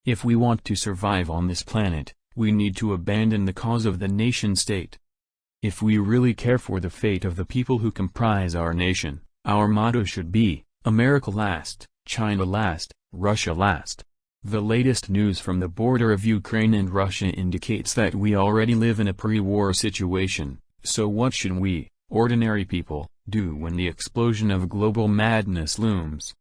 If we want to survive on this planet, we need to abandon the cause of the nation-state. If we really care for the fate of the people who comprise our nation, our motto should be, America last, China last, Russia last. The latest news from the border of Ukraine and Russia indicates that we already live in a pre-war situation, so what should we, ordinary people, do when the explosion of global madness looms?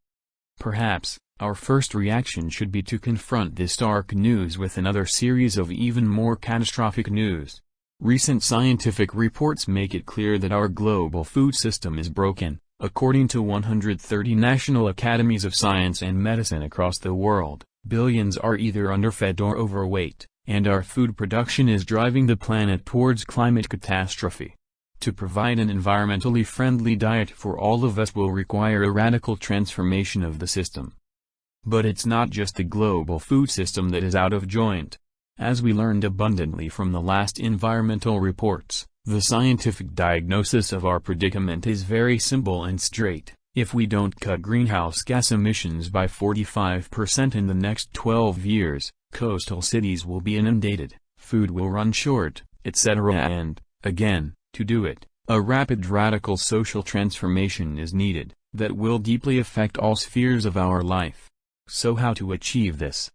Perhaps, our first reaction should be to confront this dark news with another series of even more catastrophic news. Recent scientific reports make it clear that our global food system is broken, according to 130 national academies of science and medicine across the world. Billions are either underfed or overweight, and our food production is driving the planet towards climate catastrophe. To provide an environmentally friendly diet for all of us will require a radical transformation of the system. But it's not just the global food system that is out of joint. As we learned abundantly from the last environmental reports, the scientific diagnosis of our predicament is very simple and straight. If we don't cut greenhouse gas emissions by 45% in the next 12 years, coastal cities will be inundated, food will run short, etc. And, again, to do it, a rapid radical social transformation is needed, that will deeply affect all spheres of our life. So how to achieve this?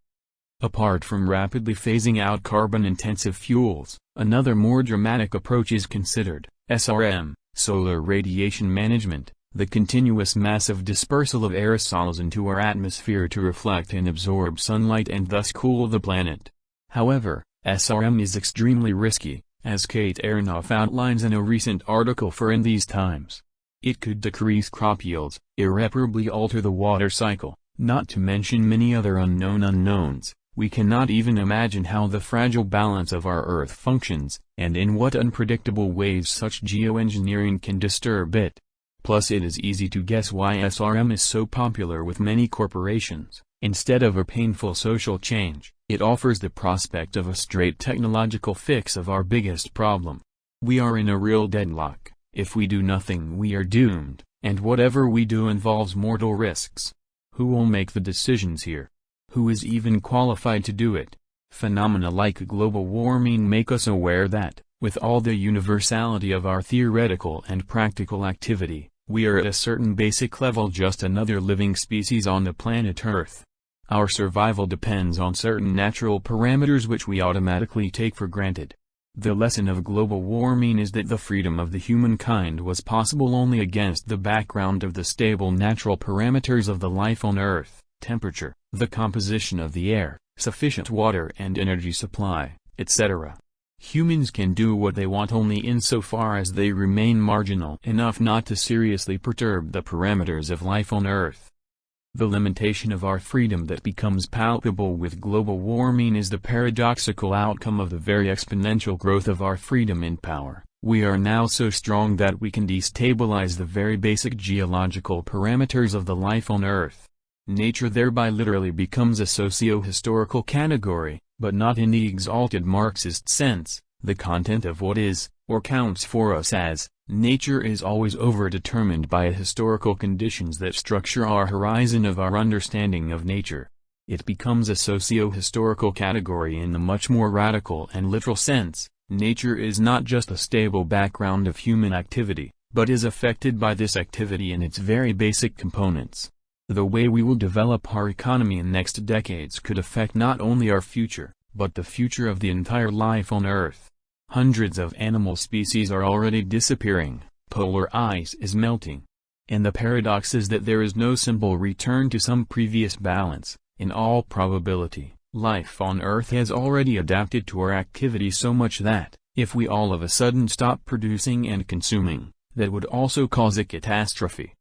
Apart from rapidly phasing out carbon-intensive fuels, another more dramatic approach is considered, SRM, solar radiation management. The continuous massive dispersal of aerosols into our atmosphere to reflect and absorb sunlight and thus cool the planet. However, SRM is extremely risky, as Kate Aronoff outlines in a recent article for In These Times. It could decrease crop yields, irreparably alter the water cycle, not to mention many other unknown unknowns. We cannot even imagine how the fragile balance of our Earth functions, and in what unpredictable ways such geoengineering can disturb it. Plus it is easy to guess why SRM is so popular with many corporations. Instead of a painful social change, it offers the prospect of a straight technological fix of our biggest problem. We are in a real deadlock. If we do nothing we are doomed, and whatever we do involves mortal risks. Who will make the decisions here? Who is even qualified to do it? Phenomena like global warming make us aware that, with all the universality of our theoretical and practical activity, we are at a certain basic level just another living species on the planet Earth. Our survival depends on certain natural parameters which we automatically take for granted. The lesson of global warming is that the freedom of the humankind was possible only against the background of the stable natural parameters of the life on Earth, temperature, the composition of the air, sufficient water and energy supply, etc. Humans can do what they want only insofar as they remain marginal enough not to seriously perturb the parameters of life on Earth. The limitation of our freedom that becomes palpable with global warming is the paradoxical outcome of the very exponential growth of our freedom and power. We are now so strong that we can destabilize the very basic geological parameters of the life on Earth. Nature thereby literally becomes a socio-historical category, but not in the exalted Marxist sense. The content of what is, or counts for us as, nature is always overdetermined by historical conditions that structure our horizon of our understanding of nature. It becomes a socio-historical category in the much more radical and literal sense. Nature is not just a stable background of human activity, but is affected by this activity in its very basic components. The way we will develop our economy in next decades could affect not only our future, but the future of the entire life on Earth. Hundreds of animal species are already disappearing, polar ice is melting. And the paradox is that there is no simple return to some previous balance. In all probability, life on Earth has already adapted to our activity so much that, if we all of a sudden stop producing and consuming, that would also cause a catastrophe.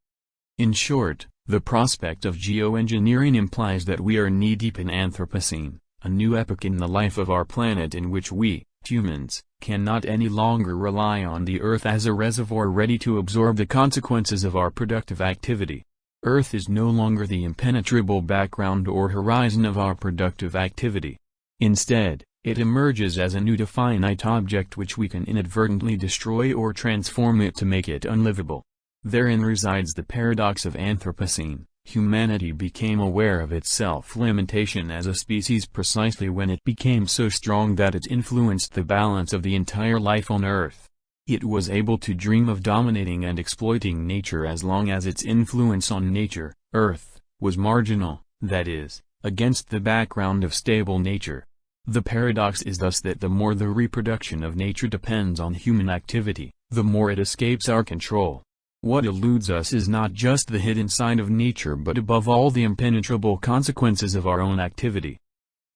In short, the prospect of geoengineering implies that we are knee-deep in Anthropocene, a new epoch in the life of our planet in which we, humans, cannot any longer rely on the Earth as a reservoir ready to absorb the consequences of our productive activity. Earth is no longer the impenetrable background or horizon of our productive activity. Instead, it emerges as a new definite object which we can inadvertently destroy or transform it to make it unlivable. Therein resides the paradox of Anthropocene. Humanity became aware of its self-limitation as a species precisely when it became so strong that it influenced the balance of the entire life on Earth. It was able to dream of dominating and exploiting nature as long as its influence on nature, Earth, was marginal, that is, against the background of stable nature. The paradox is thus that the more the reproduction of nature depends on human activity, the more it escapes our control. What eludes us is not just the hidden side of nature but above all the impenetrable consequences of our own activity.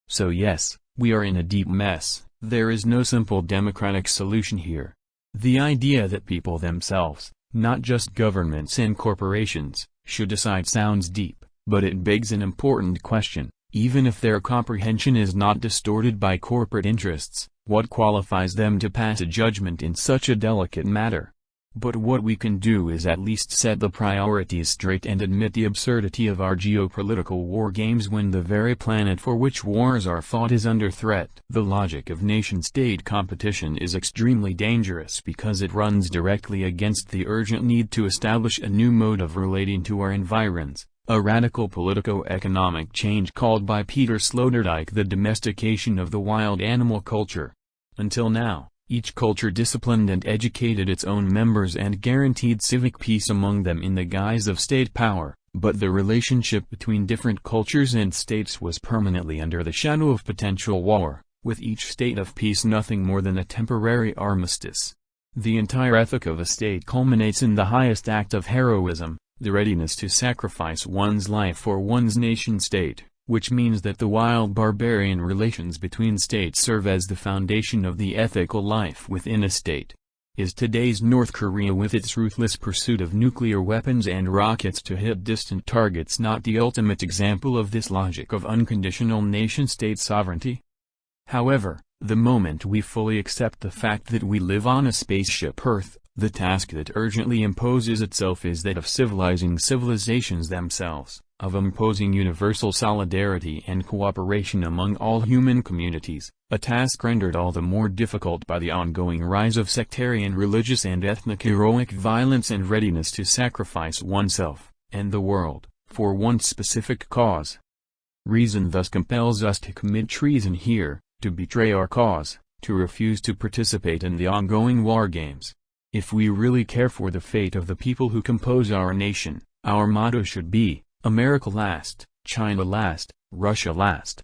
So yes, we are in a deep mess. There is no simple democratic solution here. The idea that people themselves, not just governments and corporations, should decide sounds deep, but it begs an important question. Even if their comprehension is not distorted by corporate interests, what qualifies them to pass a judgment in such a delicate matter? But what we can do is at least set the priorities straight and admit the absurdity of our geopolitical war games when the very planet for which wars are fought is under threat. The logic of nation-state competition is extremely dangerous because it runs directly against the urgent need to establish a new mode of relating to our environs. A radical politico-economic change called by Peter Sloterdijk the domestication of the wild animal culture. Until now, each culture disciplined and educated its own members and guaranteed civic peace among them in the guise of state power, but the relationship between different cultures and states was permanently under the shadow of potential war, with each state of peace nothing more than a temporary armistice. The entire ethic of a state culminates in the highest act of heroism, the readiness to sacrifice one's life for one's nation-state, which means that the wild barbarian relations between states serve as the foundation of the ethical life within a state. Is today's North Korea with its ruthless pursuit of nuclear weapons and rockets to hit distant targets not the ultimate example of this logic of unconditional nation-state sovereignty? However, the moment we fully accept the fact that we live on a spaceship Earth, the task that urgently imposes itself is that of civilizing civilizations themselves, of imposing universal solidarity and cooperation among all human communities, a task rendered all the more difficult by the ongoing rise of sectarian religious and ethnic heroic violence and readiness to sacrifice oneself, and the world, for one specific cause. Reason thus compels us to commit treason here, to betray our cause, to refuse to participate in the ongoing war games. If we really care for the fate of the people who compose our nation, our motto should be, America last, China last, Russia last.